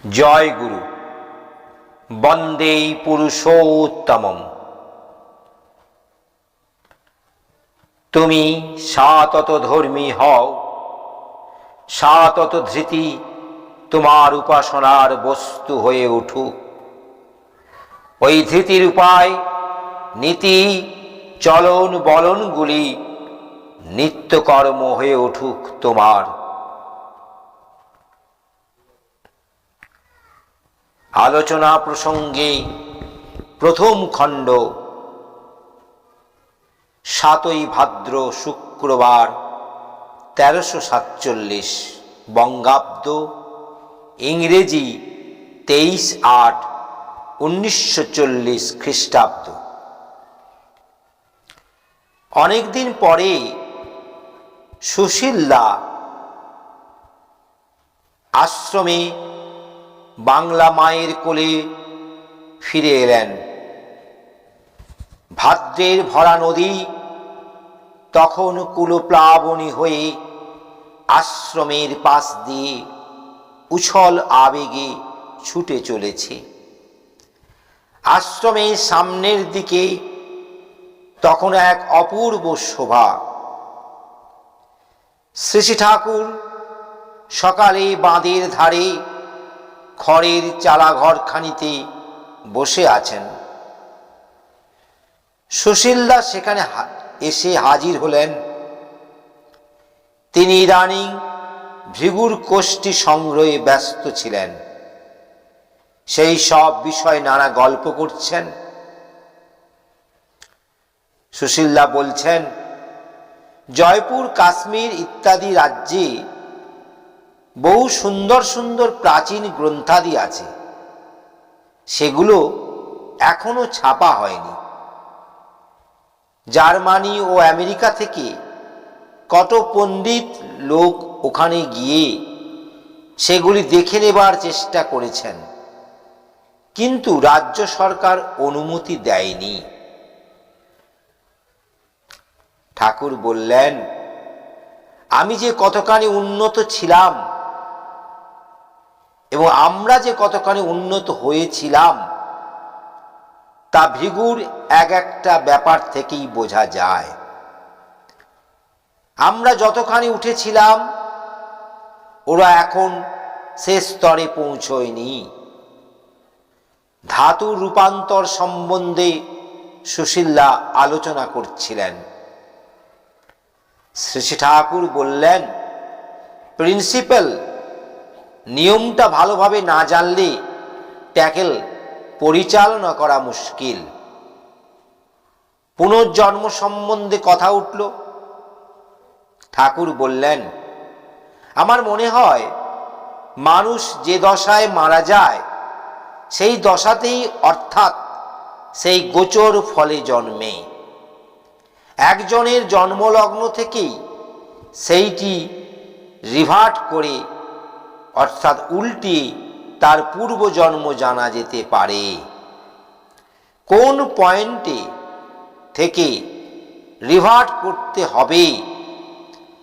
জয় গুরু। বন্দে পুরুষোত্তমম। তুমি সতত ধর্মী হও, সতত ধৃতি তোমার উপাসনার বস্তু হয়ে উঠুক। ওই ধৃতির উপায়, নীতি, চলন বলনগুলি নিত্যকর্ম হয়ে উঠুক তোমার। আলোচনা প্রসঙ্গে প্রথম খণ্ড, ৭ই ভাদ্র শুক্রবার ১৩৪৭ বঙ্গাব্দ, ইংরেজি ২৩/৮/১৯৪০ খ্রিস্টাব্দ। অনেকদিন পরে সুশীলদা আশ্রমে বাংলা মায়ের কোলে ফিরে এলেন। ভাদ্রের ভরা নদী তখন কুলপ্লাবনী হয়ে আশ্রমের পাশ দিয়ে উছল আবেগে ছুটে চলেছে। আশ্রমের সামনের দিকে তখন এক অপূর্ব শোভা। শ্রী শ্রী ঠাকুর সকালে বাঁধের ধারে খড়ের চালাঘরখানিতে বসে আছেন। সুশীলদা সেখানে এসে হাজির হলেন। তিনি ইদানিং ভৃগুর কোষ্ঠী সংগ্রহে ব্যস্ত ছিলেন। সেই সব বিষয় নানা গল্প করছেন। সুশীলদা বলছেন, জয়পুর, কাশ্মীর ইত্যাদি রাজ্যে বহু সুন্দর সুন্দর প্রাচীন গ্রন্থাদি আছে, সেগুলো এখনো ছাপা হয়নি। জার্মানি ও আমেরিকা থেকে কত পণ্ডিত লোক ওখানে গিয়ে সেগুলি দেখে নেবার চেষ্টা করেছেন, কিন্তু রাজ্য সরকার অনুমতি দেয়নি। ঠাকুর বললেন, আমি যে কতখানি উন্নত ছিলাম এবং আমরা যে কতখানি উন্নত হয়েছিলাম তা ভৃগুর এক একটা ব্যাপার থেকেই বোঝা যায়। আমরা যতখানি উঠেছিলাম ওরা এখন সে স্তরে পৌঁছয়নি। ধাতুর রূপান্তর সম্বন্ধে সুশীলদা আলোচনা করছিলেন। শ্রী শ্রী ঠাকুর বললেন, প্রিন্সিপাল, নিয়মটা ভালোভাবে না জানলে ট্যাকেল পরিচালনা করা মুশকিল। পুনর্জন্ম সম্বন্ধে কথা উঠল। ঠাকুর বললেন, আমার মনে হয় মানুষ যে দশায় মারা যায় সেই দশাতেই, অর্থাৎ সেই গোচর ফলে জন্মে। একজনের জন্মলগ্ন থেকেই সেইটি রিভার্ট করে, অর্থাৎ উল্টিয়ে তার পূর্বজন্ম জানা যেতে পারে। কোন পয়েন্টে থেকে রিভার্ট করতে হবে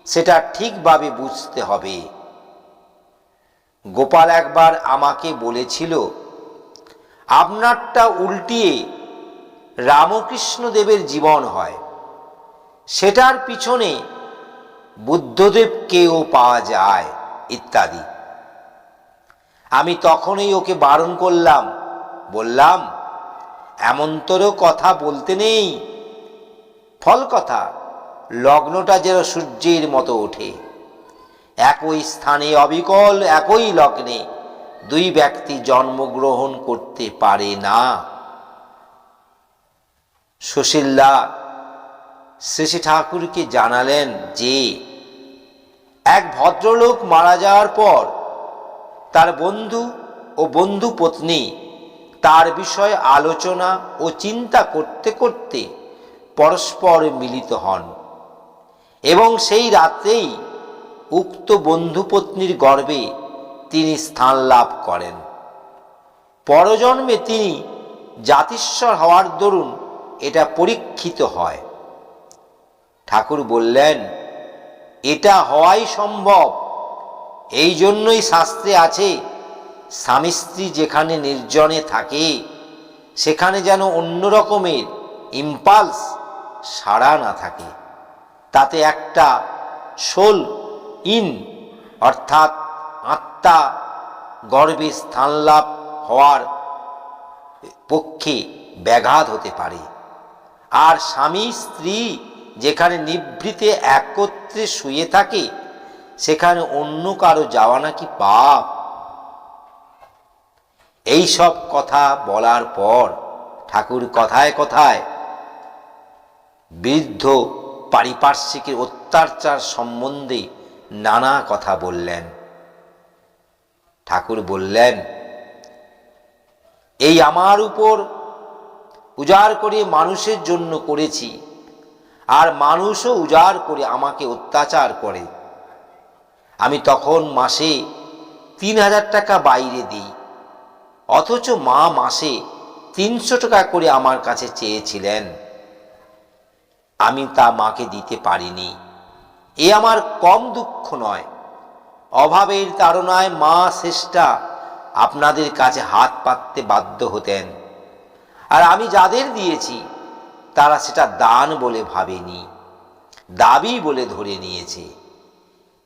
সেটা ঠিকভাবে বুঝতে হবে। গোপাল একবার আমাকে বলেছিল, আপনারটা উল্টিয়ে রামকৃষ্ণদেবের জীবন হয়, সেটার পিছনে বুদ্ধদেবকেও পাওয়া যায় ইত্যাদি। আমি তখনই ওকে বারণ করলাম, বললাম, এমন তোরও কথা বলতে নেই। ফল কথা, লগ্নটা যেন সূর্যের মতো ওঠে। একই স্থানে অবিকল একই লগ্নে দুই ব্যক্তি জন্মগ্রহণ করতে পারে না। সুশীলদা শ্রী শ্রী ঠাকুরকে জানালেন যে এক ভদ্রলোক মারা যাওয়ার পর তার বন্ধু ও বন্ধু পত্নী তার বিষয়ে আলোচনা ও চিন্তা করতে করতে পরস্পর মিলিত হন এবং সেই রাতেই উক্ত বন্ধু পত্নীর গর্ভে তিনি স্থান লাভ করেন। পরজন্মে তিনি জাতিস্বর হওয়ার দরুন এটা পরীক্ষিত হয়। ঠাকুর বললেন, এটা হওয়াই সম্ভব। এই জন্যই শাস্ত্রে আছে, স্বামী স্ত্রী যেখানে নির্জনে থাকে সেখানে যেন অন্য রকমের ইম্পালস সাড়া না থাকে, তাতে একটা সোল ইন অর্থাৎ আত্মা গর্ভে স্থান লাভ হওয়ার পক্ষে ব্যাঘাত হতে পারে। আর স্বামী স্ত্রী যেখানে নিভৃতে একত্রে শুয়ে থাকে সেখানে অন্য কারো যাওয়া নাকি পাপ। এই সব কথা বলার পর ঠাকুর কথায় কথায় বৃদ্ধ পারিপার্শ্বিকের অত্যাচার সম্বন্ধে নানা কথা বললেন। ঠাকুর বললেন, এই আমার উপর উজাড় করে মানুষের জন্য করেছি, আর মানুষও উজাড় করে আমাকে অত্যাচার করে। আমি তখন মাসে ৩,০০০ টাকা বাইরে দিই, অথচ মা মাসে ৩০০ টাকা করে আমার কাছে চেয়েছিলেন। আমি তা মাকে দিতে পারিনি। এ আমার কম দুঃখ নয়। অভাবের তাড়নায় মা শেষটা আপনাদের কাছে হাত পাততে বাধ্য হতেন, আর আমি যাদের দিয়েছি তারা সেটা দান বলে ভাবেনি, দাবি বলে ধরে নিয়েছে।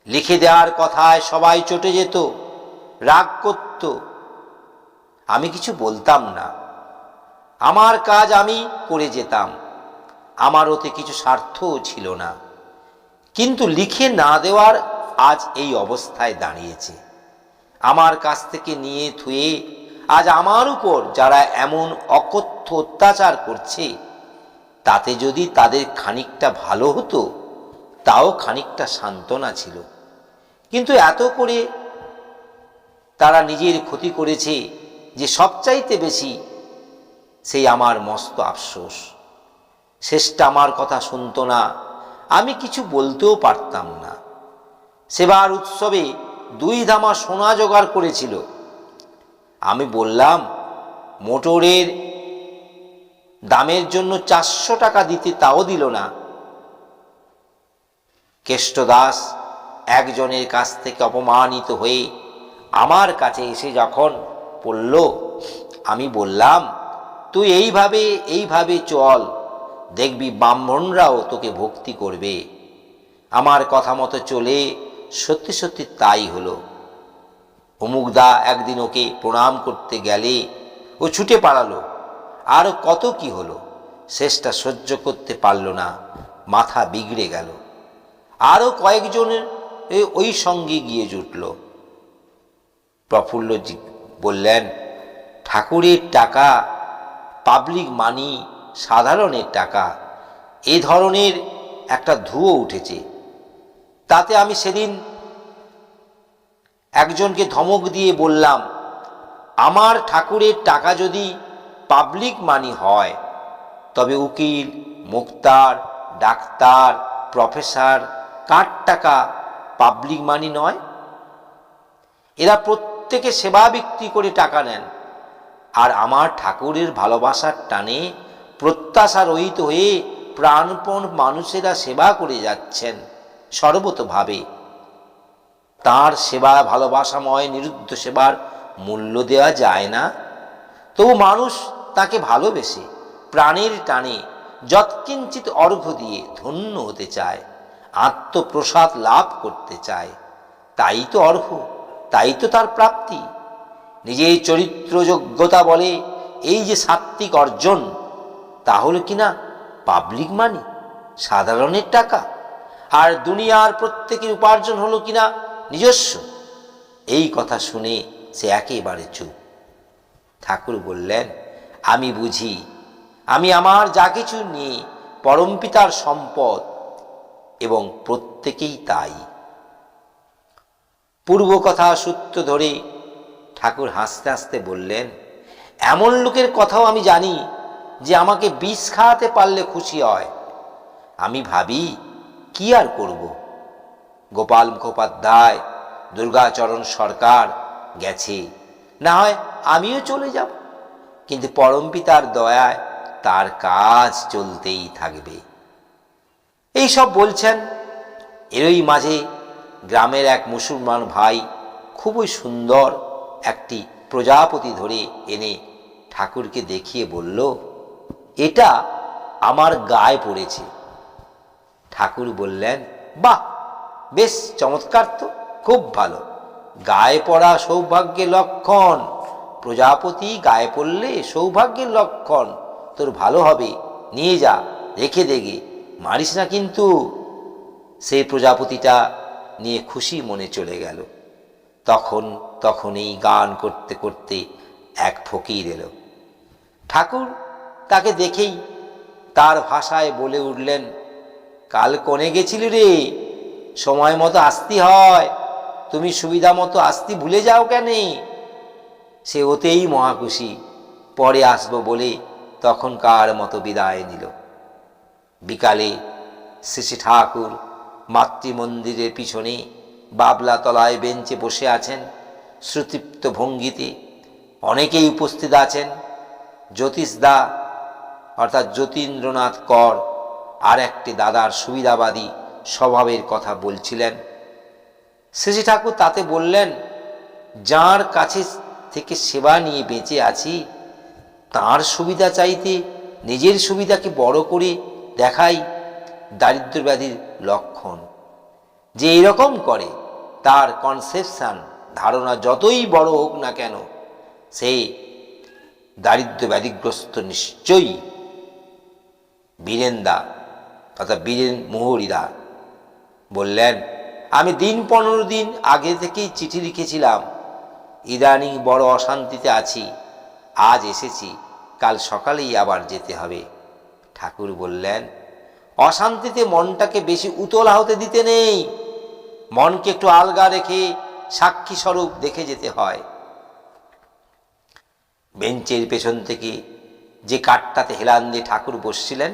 লিখে দেওয়ার কথায় সবাই চটে যেত, রাগ করত। আমি কিছু বলতাম না, আমার কাজ আমি করে যেতাম, আমার ওতে কিছু স্বার্থও ছিল না। কিন্তু লিখে না দেওয়ার আজ এই অবস্থায় দাঁড়িয়েছে। আমার কাছ থেকে নিয়ে থুয়ে আজ আমার উপর যারা এমন অকথ্য অত্যাচার করছে, তাতে যদি তাদের খানিকটা ভালো হতো তাও খানিকটা সান্ত্বনা ছিল। কিন্তু এত করে তারা নিজের ক্ষতি করেছে যে সবচাইতে বেশি সেই আমার মস্ত আফসোস। শেষটা আমার কথা শুনতো না, আমি কিছু বলতেও পারতাম না। সেবার উৎসবে 2 ধামা সোনা জোগাড় করেছিল। আমি বললাম মোটরের দামের জন্য 400 টাকা দিতে, তাও দিল না। কেষ্টদাস একজনের কাছ থেকে অপমানিত হয়ে আমার কাছে এসে যখন পড়ল, আমি বললাম, তুই এইভাবে চল, দেখবি ব্রাহ্মণরাও তোকে ভক্তি করবে। আমার কথা মতো চলে সত্যি সত্যি তাই হলো। অমুকদা একদিন ওকে প্রণাম করতে গেলে ও ছুটে পালালো। আর কত কি হলো, শেষটা সহ্য করতে পারল না, মাথা বিগড়ে গেল। আরও কয়েকজনের ওই সঙ্গে গিয়ে জুটল। প্রফুল্লজি বললেন, ঠাকুরের টাকা, পাবলিক মানি, সাধারণের টাকা, এ ধরনের একটা ধুয়ো উঠেছে। তাতে আমি সেদিন একজনকে ধমক দিয়ে বললাম, আমার ঠাকুরের টাকা যদি পাবলিক মানি হয় তবে উকিল, মুক্তার, ডাক্তার, প্রফেসর কার টাকা পাবলিক মানি নয়? এরা প্রত্যেকে সেবা বিক্রি করে টাকা নেন, আর আমার ঠাকুরের ভালোবাসার টানে প্রত্যাশা রহিত হয়ে প্রাণপণ মানুষেরা সেবা করে যাচ্ছেন সর্বতোভাবে। তাঁর সেবা ভালোবাসাময় নিরুদ্ধ সেবার মূল্য দেওয়া যায় না। তবু মানুষ তাকে ভালোবেসে প্রাণের টানে যৎকিঞ্চিত অর্ঘ্য দিয়ে ধন্য হতে চায়, আত্মপ্রসাদ লাভ করতে চায়। তাই তো অর্ঘ্য, তাই তো তার প্রাপ্তি। নিজের চরিত্র যোগ্যতা বলে এই যে সাত্ত্বিক অর্জন, তাহলে কিনা পাবলিক মানি, সাধারণের টাকা, আর দুনিয়ার প্রত্যেকের উপার্জন হলো কিনা নিজস্ব। এই কথা শুনে সে একেবারে চুপ। ঠাকুর বললেন, আমি বুঝি, আমি আমার যা কিছু নিয়ে পরমপিতার সম্পদ, এবং প্রত্যেকেই তাই। পূর্ব কথা সূত্র ধরে ঠাকুর হাসতে হাসতে বললেন, এমন লোকের কথাও আমি জানি যে আমাকে বিষ খাওয়াতে পারলে খুশি হয়। আমি ভাবি, কি আর করব? গোপাল মুখোপাধ্যায়, দুর্গাচরণ সরকার গেছে, না হয় আমিও চলে যাব, কিন্তু পরমপিতার দয়ায় তার কাজ চলতেই থাকবে। এই সব বলছেন। এরই মাঝে গ্রামের এক মুসলমান ভাই খুবই সুন্দর একটি প্রজাপতি ধরে এনে ঠাকুরকে দেখিয়ে বলল, এটা আমার গায়ে পড়েছে। ঠাকুর বললেন, বাহ, বেশ চমৎকার, তো খুব ভালো। গায়ে পড়া সৌভাগ্যের লক্ষণ। প্রজাপতি গায়ে পড়লে সৌভাগ্যের লক্ষণ। তোর ভালো হবে, নিয়ে যা, রেখে দেগে, মারিস না কিন্তু। সেই প্রজাপতিটা নিয়ে খুশি মনে চলে গেল। তখনই গান করতে করতে এক ফকির এলো। ঠাকুর তাকে দেখেই তার ভাষায় বলে উঠলেন, কাল কোণে গেছিলি রে? সময় মতো আসতে হয়, তুমি সুবিধা মতো আসতে ভুলে যাও কেন? সে ওতেই মহাখুশি, পরে আসবো বলে তখনকার মতো বিদায় নিল। বিকালে শ্রী ঠাকুর মাতৃমন্দিরের পিছনে বাবলা তলায় বেঞ্চে বসে আছেন, সুতৃপ্ত ভঙ্গিতে। অনেকেই উপস্থিত আছেন। জ্যোতিষদা অর্থাৎ যতীন্দ্রনাথ কর আর একটি দাদার সুবিধাবাদী স্বভাবের কথা বলছিলেন। শ্রী ঠাকুর তাতে বললেন, যার কাছে থেকে সেবা নিয়ে বেঁচে আছি, তার সুবিধা চাইতে নিজের সুবিধাকে বড় করে দেখাই দারিদ্র ব্যাধির লক্ষণ। যে এরকম করে, তার কনসেপশন, ধারণা যতই বড় হোক না কেন, সে দারিদ্র ব্যাধিগ্রস্ত নিশ্চয়ই। বীরেন্দা অর্থাৎ বীরেন মোহরিদা বললেন, আমি 15 দিন আগে থেকেই চিঠি লিখেছিলাম, ইদানিং বড় অশান্তিতে আছি, আজ এসেছি, কাল সকালেই আবার যেতে হবে। ঠাকুর বললেন, অশান্তিতে মনটাকে বেশি উতলা হতে দিতে নেই, মনকে একটু আলগা রেখে সাক্ষী স্বরূপ দেখে যেতে হয়। বেঞ্চের পেছন থেকে যে কাঠটাতে হেলান দিয়ে ঠাকুর বসছিলেন,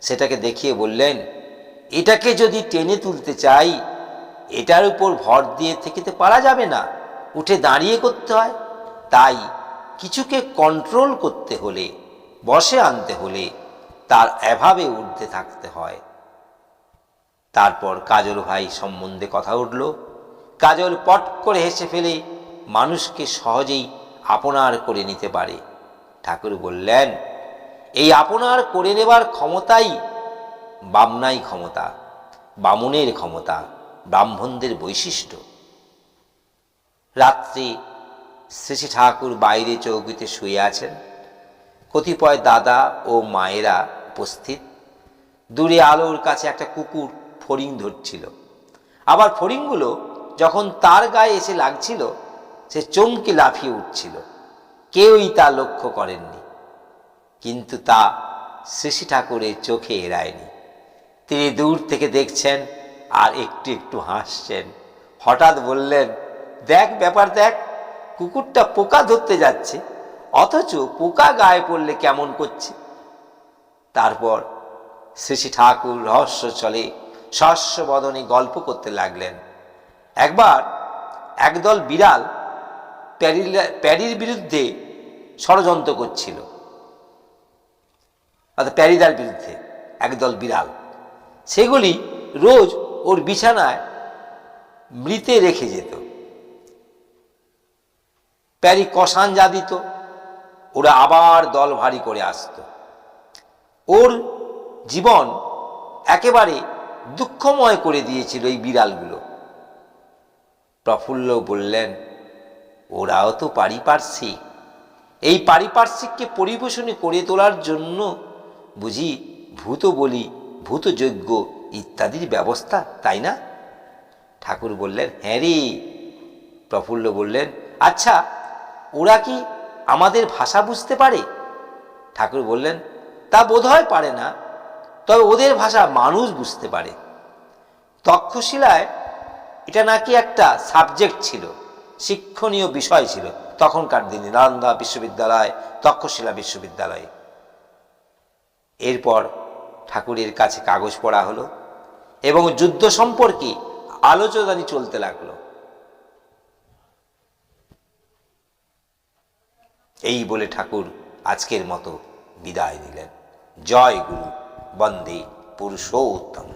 সেটাকে দেখিয়ে বললেন, এটাকে যদি টেনে তুলতে চাই, এটার উপর ভর দিয়ে থেকেতে পারা যাবে না, উঠে দাঁড়িয়ে করতে হয়। তাই কিছুকে কন্ট্রোল করতে হলে, বসে আনতে হলে, তার এভাবে ঊর্ধ্বে থাকতে হয়। তারপর কাজল ভাই সম্বন্ধে কথা উঠল। কাজল পট করে হেসে ফেলে মানুষকে সহজেই আপনার করে নিতে পারে। ঠাকুর বললেন, এই আপনার করে নেবার ক্ষমতাই বামনাই ক্ষমতা, বামুনের ক্ষমতা, ব্রাহ্মণদের বৈশিষ্ট্য। রাত্রে শ্রী ঠাকুর বাইরে চৌকিতে শুয়ে আছেন। কতিপয় দাদা ও মায়েরা উপস্থিত। দূরে আলোর কাছে একটা কুকুর ফড়িং ধরছিল। আবার ফড়িংগুলো যখন তার গায়ে এসে লাগছিল, সে চমকে লাফিয়ে উঠছিল। কেউই তা লক্ষ্য করেননি, কিন্তু তা শ্রী ঠাকুরের চোখে এড়ায়নি। তিনি দূর থেকে দেখছেন আর একটু একটু হাসছেন। হঠাৎ বললেন, দেখ ব্যাপার দেখ, কুকুরটা পোকা ধরতে যাচ্ছে, অথচ পোকা গায়ে পড়লে কেমন করছে। তারপর শ্রী ঠাকুর রহস্য চলে সহস্য বদনে গল্প করতে লাগলেন। একবার একদল বিড়াল প্যারির বিরুদ্ধে ষড়যন্ত্র করছিল, অর্থাৎ প্যারিদার বিরুদ্ধে একদল বিড়াল। সেগুলি রোজ ওর বিছানায় মৃতে রেখে যেত। প্যারি কষান যা দিত, ওরা আবার দল ভারী করে আসত। ওর জীবন একেবারে দুঃখময় করে দিয়েছিল এই বিড়ালগুলো। প্রফুল্ল বললেন, ওরাও তো পারিপার্শ্বিক, এই পারিপার্শ্বিককে পরিবেশনে করে তোলার জন্য বুঝি ভূত বলি, ভূত যজ্ঞ ইত্যাদির ব্যবস্থা, তাই না? ঠাকুর বললেন, হ্যাঁ রে। প্রফুল্ল বললেন, আচ্ছা, ওরা কি আমাদের ভাষা বুঝতে পারে? ঠাকুর বললেন, তা বোধহয় পারে না, তবে ওদের ভাষা মানুষ বুঝতে পারে। তক্ষশিলায় এটা নাকি একটা সাবজেক্ট ছিল, শিক্ষণীয় বিষয় ছিল তখনকার দিনে, নালন্দা বিশ্ববিদ্যালয়, তক্ষশিলা বিশ্ববিদ্যালয়ে। এরপর ঠাকুরের কাছে কাগজ পড়া হলো এবং যুদ্ধ সম্পর্কে আলোচনা চলতে লাগলো। এই বলে ঠাকুর আজকের মতো বিদায় নিলেন। জয় গুরু, বন্দে পুরুষোত্তম।